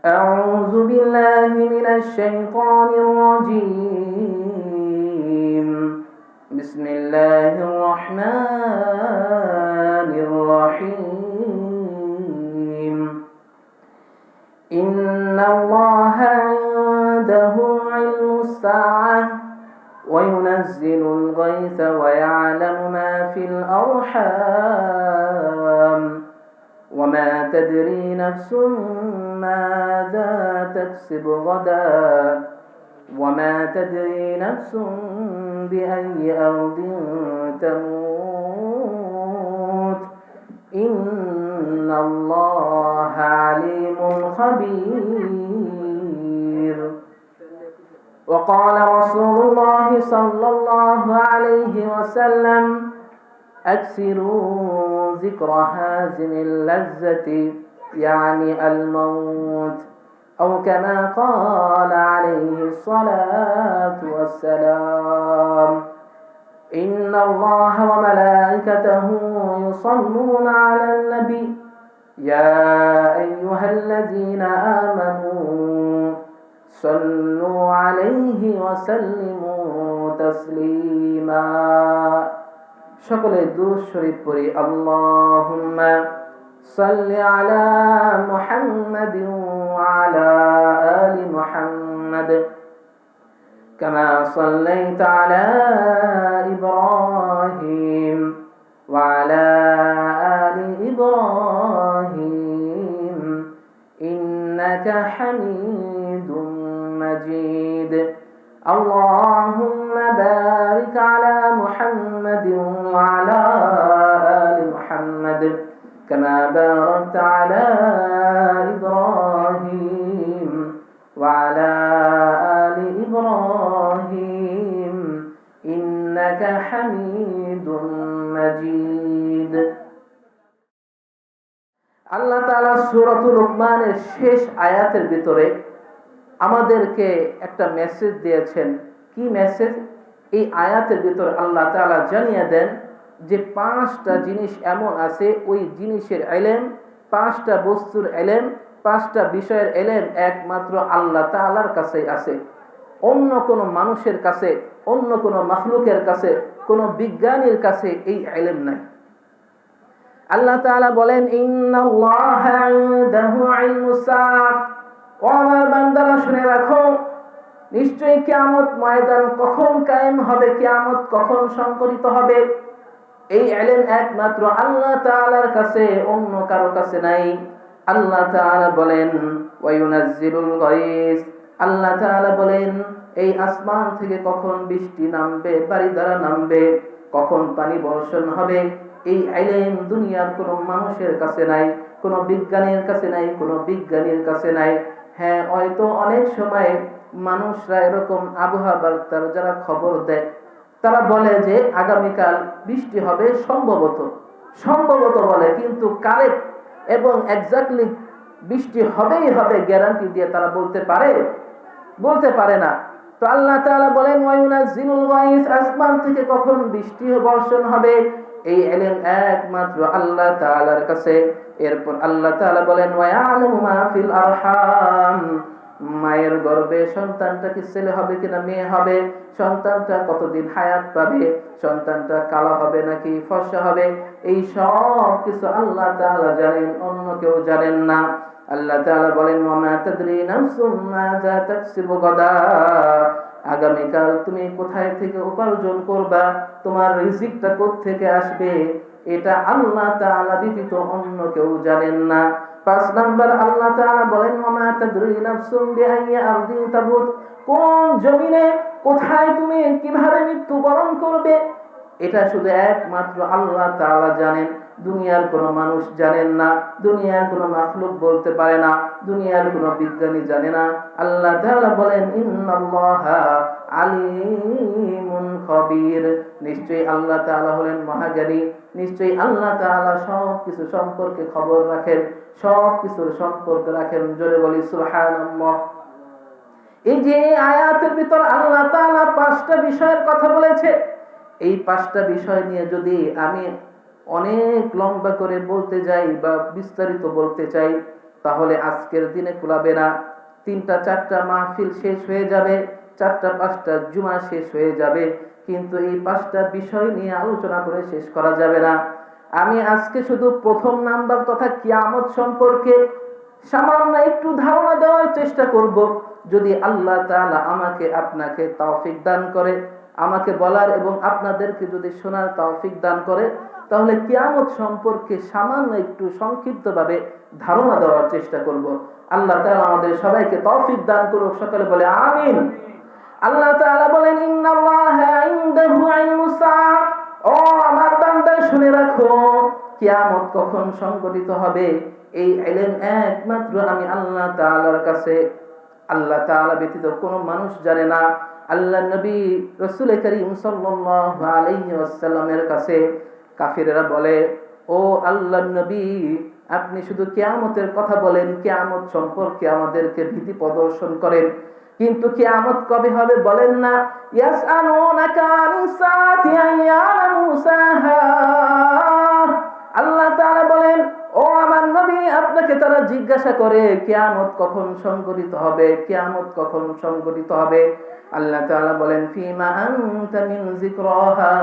أعوذ بالله من الشيطان الرجيم. بسم الله الرحمن الرحيم. إن الله عنده علم الساعة وينزل الغيث ويعلم ما في الأرحام وما تدري نفس ماذا تكسب غدا وما تدري نفس بأي أرض تموت إن الله عليم خبير. وقال رسول الله صلى الله عليه وسلم: أكثروا ذكر هازم اللذة يعني الموت، أو كما قال عليه الصلاة والسلام. إن الله وملائكته يصلون على النبي يا أيها الذين آمنوا صلوا عليه وسلموا تسليما. সকলে দুরূদ শরীফ পড়ি। আল্লাহুম্মা সাল্লি আলা মুহাম্মাদিন ওয়া আলা আলি মুহাম্মাদ কামা সাল্লাইতা আলা ইব্রাহিম ওয়া আলা আলি ইব্রাহিম ইন্নাকা হামিদুম মাজিদ। اللهم بارك على محمد وعلى آل محمد كما باركت على إبراهيم وعلى آل إبراهيم إنك حميد مجيد। আল্লাহ তাআলা সূরাতুল লুকমানের শেষ আয়াতের ভিতরে আমাদেরকে একটা মেসেজ দিয়েছেন। কি মেসেজ? এই আয়াতের ভিতর আল্লাহ তাআলা জানিয়ে দেন যে 5টা জিনিস এমন আছে, ওই জিনিসের ইলম, 5টা বস্তুর ইলম, 5টা বিষয়ের ইলম একমাত্র আল্লাহ তাআলার কাছেই আছে। অন্য কোনো মানুষের কাছে, অন্য কোনো মাখলুকের কাছে, কোনো বিজ্ঞানীর কাছে এই ইলম নাই। আল্লাহ তাআলা বলেন, ইন্নাল্লাহা ইনদাহু ইলমুস সাআহ। ও আমার বান্দারা শুনে রাখো, নিশ্চয়ই কিয়ামত ময়দান কখন কায়েম হবে, কিয়ামত কখন সংঘটিত হবে, এই ইলম একমাত্র আল্লাহ তাআলার কাছে, অন্য কারো কাছে নাই। আল্লাহ তাআলা বলেন, ওয়া ইউনাজ্জিলুল গায়স। আল্লাহ তাআলা বলেন, এই আসমান থেকে কখন বৃষ্টি নামবে, বারিধারা নামবে, কখন পানি বর্ষণ হবে, এই ইলম দুনিয়ার কোনো মানুষের কাছে নাই, কোনো বিজ্ঞানীর কাছে নাই, কোনো বিজ্ঞানীর কাছে নাই। হ্যাঁ, হয়তো অনেক সময় মানুষরা এরকম আবহাওয়া বার্তার যারা খবর দেয়, তারা বলে যে আগামীকাল বৃষ্টি হবে, সম্ভবত সম্ভবত বলে, কিন্তু কারেক্ট এবং এক্স্যাক্টলি বৃষ্টি হবেই হবে গ্যারান্টি দিয়ে তারা বলতে পারে না। তো আল্লাহ তাআলা বলেন, ওয়া ইউনাজ্জিলুল গায়স। আসমান থেকে কখন বৃষ্টি বর্ষণ হবে, এই ইলম একমাত্র আল্লাহ তাআলার কাছে। এরপর আল্লাহ তাআলা বলেন, ওয়া ইয়ালামু মা ফিল আরহাম। মায়ের গর্ভে সন্তানটা কি ছেলে হবে কিনা মেয়ে হবে, সন্তানটা কতদিন হায়াত পাবে, সন্তানটা কালো হবে নাকি ফর্সা হবে, এই সব কিছু আল্লাহ তাআলা জানেন, অন্য কেউ জানেন না। আল্লাহ তাআলা বলেন, ওয়া মা তাদরি নাফসুম মাযা তাকসিবু গাদা। আগামীকাল তুমি কোথায় থেকে উপার্জন করবা, তোমার রিজিকটা কোত্থেকে আসবে, এটা আল্লাহ তাআলা ব্যতীত অন্য কেউ জানেন না। 5 নাম্বার আল্লাহ তাআলা বলেন, ওয়া মা তাদরি নাফসুম বিআইয়ি আরদিন তামুত। কোন জমিনে কোথায় তুমি কিভাবে মৃত্যুবরণ করবে, এটা শুধু একমাত্র আল্লাহ তাআলা জানেন। দুনিয়ার কোনো মানুষ জানেন না, দুনিয়ার কোনো মাখলুক বলতে পারে না, দুনিয়ার কোনো বিজ্ঞানী জানে না। আল্লাহ তাআলা বলেন, ইন্নাল্লাহা আলিমুন খবীর। নিশ্চয়ই আল্লাহ তাআলা হলেন মহাজ্ঞানী, নিশ্চয়ই আল্লাহ তাআলা সব কিছু সম্পর্কে খবর রাখেন, সব কিছুর সম্পর্ক রাখেন। জোরে বলি সুবহানাল্লাহ। এই যে আয়াতের ভিতর আল্লাহ তাআলা 5টা বিষয়ের কথা বলেছে, এই 5টা বিষয় নিয়ে যদি আমি অনেক লম্বা করে বলতে যাই বা বিস্তারিত বলতে চাই, তাহলে আজকের দিনে কুলাবে না। 3টা 4টা মাহফিল শেষ হয়ে যাবে, 4টা 5টা জুমা শেষ হয়ে যাবে, কিন্তু এই 5টা বিষয় নিয়ে আলোচনা করে শেষ করা যাবে না। আমি আজকে শুধু প্রথম নাম্বার তথা কিয়ামত সম্পর্কে সামান্য একটু ধারণা দেওয়ার চেষ্টা করব। যদি আল্লাহ তাআলা আমাকে আপনাকে তৌফিক দান করে, আমাকে বলার এবং আপনাদেরকে যদি শোনার তৌফিক দান করে, তাহলে কিয়ামত সম্পর্কে সামান্য একটু সংক্ষিপ্তভাবে ধারণা দেওয়ার চেষ্টা করব। আল্লাহ তাআলা আমাদের সবাইকে তৌফিক দান করুক, সকলে বলে আমিন। আল্লাহ তাআলা বলেন, ইন্নাল্লাহা ইনদাহু ইলমুস সাআ, ও আমার বান্দা শুনে রাখো, কিয়ামত কখন সংঘটিত হবে এই ইলম একমাত্র আমি আল্লাহ তাআলার কাছে। আল্লাহ তাআলা ব্যতীত কোনো মানুষ জানে না। আল্লাহর নবী রাসূল করিম সাল্লাল্লাহু আলাইহি ওয়াসাল্লামের কাছে কাফিররা বলে, ও আল্লাহর নবী, আপনি শুধু কিয়ামতের কথা বলেন, কিয়ামত সম্পর্কে আমাদেরকে ভীতি প্রদর্শন করেন, কিন্তু কিয়ামত কবে হবে বলেন না। ইয়াসআলুনাকা আনিস সাআতি আইয়ানা মুসাহা, আল্লাহ তাআলা বলেন, ও আমার নবী, আপনাকে তারা জিজ্ঞাসা করে কিয়ামত কখন সংঘটিত হবে, কিয়ামত কখন সংঘটিত হবে। আল্লাহ তাআলা বলেন, ফিমা আনতা মিন যিকরাহা,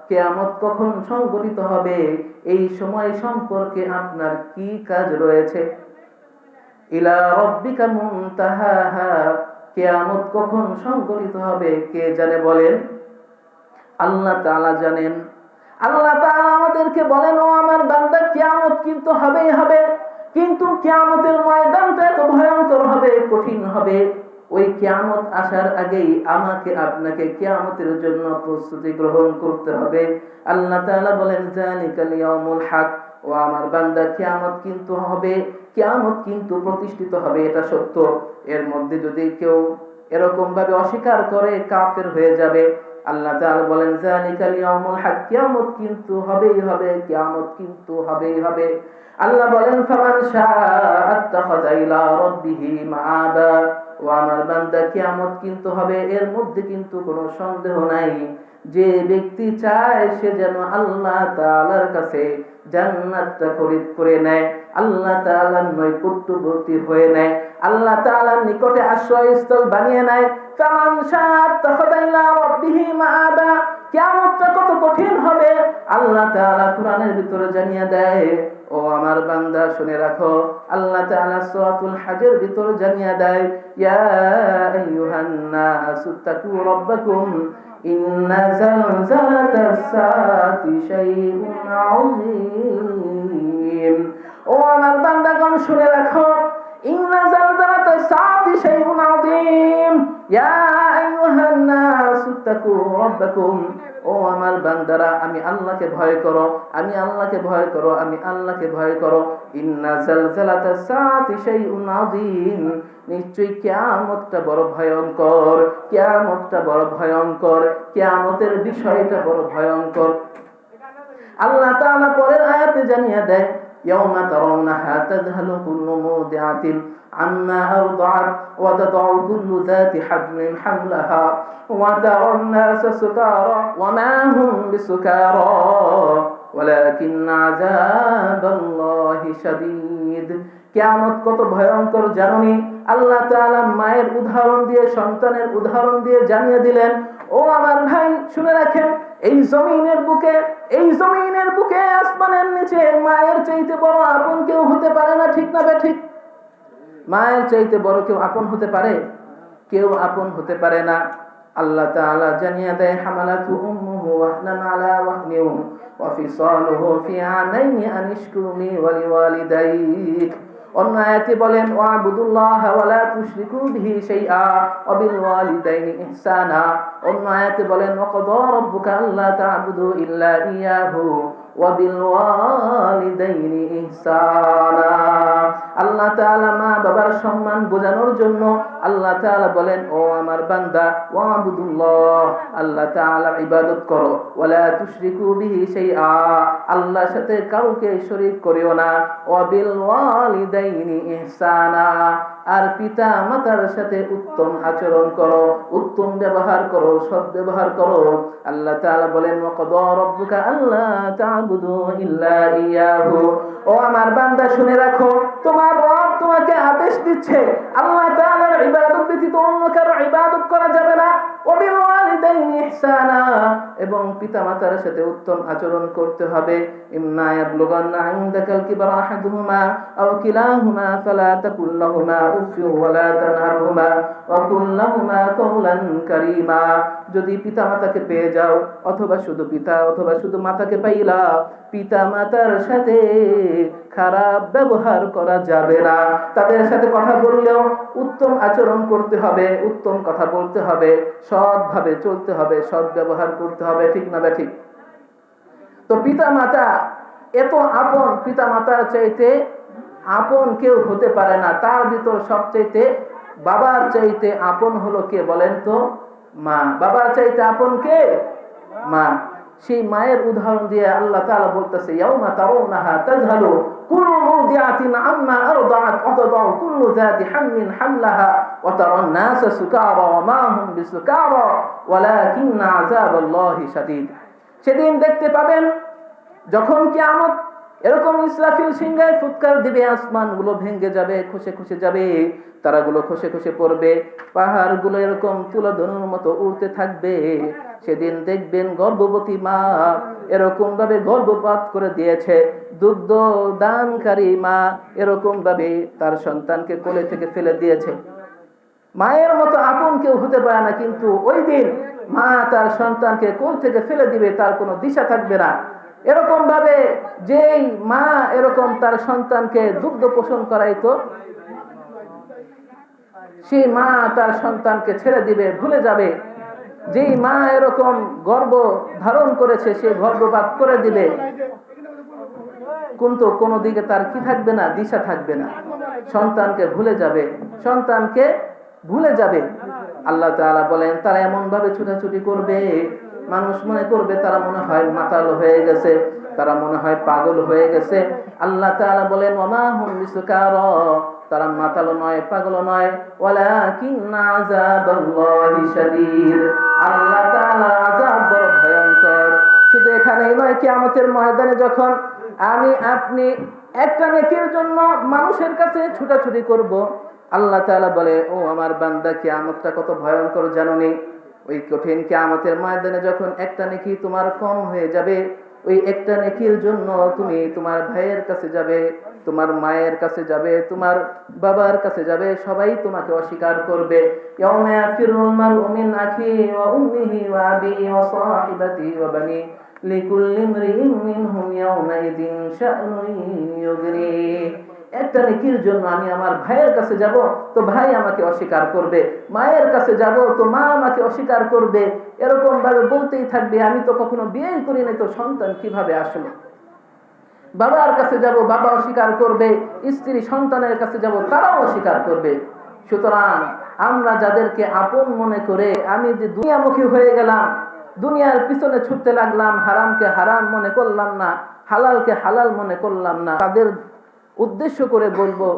কিয়ামত কখন সংঘটিত হবে এই সময় সম্পর্কে আপনার কি কাজ রয়েছে। ইলা রাব্বিকা মুনতাহাহা, কিয়ামত কখন সংঘটিত হবে কে জানে বলেন? আল্লাহ তাআলা জানেন। আল্লাহ তাআলা আমাদেরকে বলেন, ও আমার বান্দা, কিয়ামত কিন্তু হবেই হবে, কিন্তু কিয়ামতের ময়দানটা এত ভয়ঙ্কর হবে, কঠিন হবে। ওই কিয়ামত আসার আগেই আমাকে আপনাকে কিয়ামতের জন্য প্রস্তুতি গ্রহণ করতে হবে। আল্লাহ তাআলা বলেন, যালিকাল ইয়াউমুল হক, ও আমার বান্দা, কিয়ামত কিন্তু হবে, কিয়ামত কিন্তু প্রতিষ্ঠিত হবে, এটা সত্য। এর মধ্যে যদি কেউ এরকম ভাবে অস্বীকার করে, কাফের হয়ে যাবে। আল্লাহ তাআলা বলেন, যালিকাল ইয়াউমুল হক, কিয়ামত কিন্তু হবেই হবে, কিয়ামত কিন্তু হবেই হবে। আল্লাহ বলেন, ফামান শাআ আত্তাখাযা ইলা রাব্বিহি মাআবা, ও আমার বান্দা, কিয়ামত কিন্তু হবে, এর মধ্যে কিন্তু কোনো সন্দেহ নাই। যে ব্যক্তি চায় সে যেন আল্লাহ তাআলার কাছে জান্নাতটা খরিদ করে নেয়, আল্লাহ তাআলার নৈকট্যবর্তী হয়ে নেয়, আল্লাহ তাআলার নিকটে আশ্রয়স্থল বানিয়ে নেয়। ফামান শাআ আত্তাখাযা ইলা রাব্বিহি মাআবা, কিয়ামতটা কত কঠিন হবে আল্লাহ তাআলা কোরআনের ভিতরে জানিয়ে দেয়। ও আমার বান্দা শুনে রাখো, আল্লাহ তাআলা সূরাতুল হজের ভিতরে জানিয়ে দেয়, ইয়া আইয়ুহান নাসু তাকু রাব্বাকুম ইন্না জালজালাতাস সাআতি শাইউন আযীম। ও আমার বান্দাগণ শুনে রাখো, ইন্না জালজালাতাস সাআতি শাইউন আযীম, ইয়া আইয়ুহান নাসু তাকু রাব্বাকুম, ও আমার বান্দারা, আমি আল্লাহকে ভয় করো, আমি আল্লাহকে ভয় করো, আমি আল্লাহকে ভয় করো। ইন্না জালজালাতাস সাআতি শাইউন আযীম, নিশ্চয়ই কিয়ামতটা বড় ভয়ঙ্কর, কিয়ামতটা বড় ভয়ঙ্কর, কিয়ামতের বিষয়টা বড় ভয়ঙ্কর। আল্লাহ তাআলা পরের আয়াতে জানিয়ে দেয়, ইয়াউমা তারাউনাহা তাযহালু কুল্লু মুরদিআতিন আম্মা আরদাআত ওয়া তাদাউ কুল্লু যাতি হামলিন হামলাহা ওয়া তারান নাসা সুকারা ওয়া মা হুম বিসুকারা ওয়ালাকিন্না আযাবাল্লাহি শাদীদ। কিয়ামত কত ভয়ঙ্কর জানেননি? আল্লাহ তাআলা মায়ের উদাহরণ দিয়ে, সন্তানের উদাহরণ দিয়ে জানিয়ে দিলেন। ও আমার ভাই শুনে রাখেন, এই জমিনের বুকে, এই জমিনের বুকে, আসমানের নিচে মায়ের চাইতে বড় আপন কেউ হতে পারে না, ঠিক না ঠিক? মায়ের চাইতে বড় কেউ আপন হতে পারে? কেউ আপন হতে পারে না। আল্লাহ তাআলা জানিয়ে দেয়, হামালাতু উম্মুহু ওয়াহনান আলা ওয়াহনিন ওয়া ফিসালুহু ফি আমাইনি আনিশকুরনি ওয়া লিওয়ালিদাইক। অন্য আয়াতে বলেন, ওয়াবুদুল্লাহ ওয়া লা তুশরিকু বিহি শাইআ ওয়া বিল ওয়ালিদাইনি ইহসানা। অন্য আয়াতে বলেন, ওয়াকাদা রাব্বুকা আল্লা তা'বুদু ইল্লা ইয়াহু ওয়া বিল ওয়ালিদাইনি ইহসানা। আল্লাহ তাআলা মা বাবার সম্মান বোঝানোর জন্য আল্লাহ তাআলা বলেন, ও আমার বান্দা, ওয়াবুদুল্লাহ, আল্লাহ তাআলার ইবাদত করো, ওয়া লা তুশরিকু বিহি শাইআ, আল্লাহর সাথে কাউকে শরীক করিও না, ওয়া বিল ওয়ালিদাইনি ইহসানা, আর পিতা মাতার সাথে উত্তম আচরণ করো, উত্তম ব্যবহার করো, সৎ ব্যবহার করো। আল্লাহ তাআলা বলেন, ওয়াকাদা রাব্বুকা আল্লা তা'বুদু ইল্লা ইয়াহু। ও আমার বান্দা শুনে রাখো, তোমার রব তোমাকে আদেশ দিচ্ছে আল্লাহ তাআলার ইবাদত ব্যতীত অন্য কারো ইবাদত করা যাবে না। ওয়াবিল ওয়ালিদাইনি ইহসানা, এবং পিতামাতার সাথে উত্তম আচরণ করতে হবে। ইম্মা ইয়াবলুগান্না ইনদাকাল কিবারা আহাদুহুমা আও কিলাহুমা ফালা তাকুল লাহুমা উফফিন ওয়ালা তানহারহুমা ওয়া কুল লাহুমা কাওলান কারীমা। যদি পিতামাতাকে পেয়ে যাও, অথবা শুধু পিতা অথবা শুধু মাতাকে পাইলা, পিতা মাতার সাথে খারাপ ব্যবহার করা যাবে না। তাদের সাথে কথা বললেও উত্তম আচরণ করতে হবে, উত্তম কথা বলতে হবে, সৎভাবে চলতে হবে, সৎ ব্যবহার করতে হবে, ঠিক না ঠিক? তো পিতা মাতা এত আপন, পিতা মাতার চাইতে আপন কেউ হতে পারে না। তার ভিতর সবচাইতে বাবার চাইতে আপন হলো কে বলেন তো? মা। বাবার চাইতে আপন কে? মা। সেই মায়ের উদাহরণ দিয়ে আল্লাহ তাআলা বলতেছে, ইয়াউমা তারাউনাহা তাযহালু কুল্লু মুরদিআতিন আম্মা আরদাআত ওয়া তাদাউ কুল্লু যাতি হামলিন হামলাহা ওয়া তারান নাসা সুকারা ওয়া মা হুম বিসুকারা ওয়ালাকিন্না আযাবাল্লাহি শাদীদ। সেদিন দেখতে পাবেন যখন কিয়ামত এরকম ইসরাফিল সিংহায় ফুৎকার দিবে, আসমানগুলো ভেঙে যাবে, খসে খসে যাবে, তারাগুলো খসে খসে পড়বে, পাহাড়গুলো এরকম তুলা ধনুর মতো উড়তে থাকবে। সেদিন দেখবেন গর্ভবতী মা এরকম ভাবে গর্ভপাত করে দিয়েছে, দুগ্ধ দানকারী মা এরকম ভাবে তার সন্তানকে কোলে থেকে ফেলে দিয়েছে। মায়ের মতো আপন কেউ হতে পারে না, কিন্তু ওই দিন মা তার সন্তানকে কোল থেকে ফেলে দিবে, তার কোনো দিশা থাকবে না। এরকম ভাবে যেই মা এরকম তার সন্তানকে দুগ্ধ পোষণ করাইতো, সেই মা তার সন্তানকে ছেড়ে দিবে, ভুলে যাবে। যেই মা এরকম গর্ভ ধারণ করেছে, সে গর্ভপাত করে দিবে, কিন্তু কোনো দিকে তার কি থাকবে না? দিশা থাকবে না। সন্তানকে ভুলে যাবে, সন্তানকে ভুলে যাবে। আল্লাহ তাআলা বলেন তারা এমন ভাবে ছুটাছুটি করবে, মানুষ মনে করবে তারা মনে হয় মাতাল হয়ে গেছে, তারা মনে হয় পাগল হয়ে গেছে। আল্লাহ তাআলা বলেন ওয়ামা হুম বিসুকারা, তারা মাতাল নয়, পাগল নয়, ওয়ালাকিন্না আযাবাল্লাহি শাদীদ, আল্লাহ তাআলার আযাব বড় ভয়ঙ্কর। শুধু এখানেই নয়, কিয়ামতের ময়দানে যখন আমি আপনি একটা নেকির জন্য মানুষের কাছে ছুটাছুটি করব, আল্লাহ তাআলা বলে ও আমার বান্দা, কিয়ামতটা কত ভয়ঙ্কর জানোনি? ওই কঠিন কিয়ামতের ময়দানে যখন একটা নেকি তোমার কম হয়ে যাবে, ওই একটা নেকির জন্য তুমি তোমার ভাইয়ের কাছে যাবে, তোমার মায়ের কাছে যাবে, তোমার বাবার কাছে যাবে, সবাই তোমাকে অস্বীকার করবে। ইয়াউমা ইয়াফিরুল মারউ মিন আখিহি ওয়া উম্মিহি ওয়া আবিহি ওয়া সাহিবাতিহি ওয়া বানিহি লিকুল্লি ইমরিইন মিনহুম ইয়াউমাইযিন শা'নুন ইউগনি। একটা নেকির জন্য আমি আমার ভাইয়ের কাছে যাব, তো ভাই আমাকে অস্বীকার করবে, মায়ের কাছে যাব তো মা আমাকে অস্বীকার করবে, এরকম ভাবে বলতেই থাকবে আমি তো কখনো বিয়ে করি নাই, তো সন্তান কিভাবে আসলো। বাবার কাছে যাব, বাবা অস্বীকার করবে, স্ত্রী সন্তানের কাছে যাব, তারাও অস্বীকার করবে। সুতরাং আমরা যাদেরকে আপন মনে করে আমি যে দুনিয়ামুখী হয়ে গেলাম, দুনিয়ার পিছনে ছুটতে লাগলাম, হারামকে হারাম মনে করলাম না, হালালকে হালাল মনে করলাম না, তাদের উদ্দেশ্য করে বলবো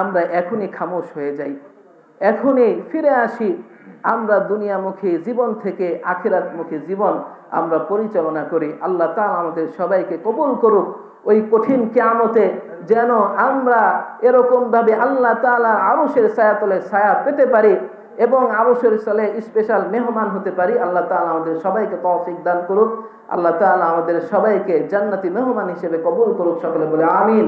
আমরা এখনই খামোশ হয়ে যাই, এখনই ফিরে আসি। আমরা দুনিয়ামুখী জীবন থেকে আখিরাতমুখী জীবন আমরা পরিচালনা করি। আল্লাহ তাআলা আমাদের সবাইকে কবুল করুক। ওই কঠিন কিয়ামতে যেন আমরা এরকম ভাবে আল্লাহ তাআলা আরশের ছায়াতলে ছায়া পেতে পারি এবং আরশের তলে স্পেশাল মেহমান হতে পারি। আল্লাহ তাআলা আমাদের সবাইকে তৌফিক দান করুক। আল্লাহ তাআলা আমাদের সবাইকে জান্নাতি মেহমান হিসেবে কবুল করুক। সকলে বলে আমিন।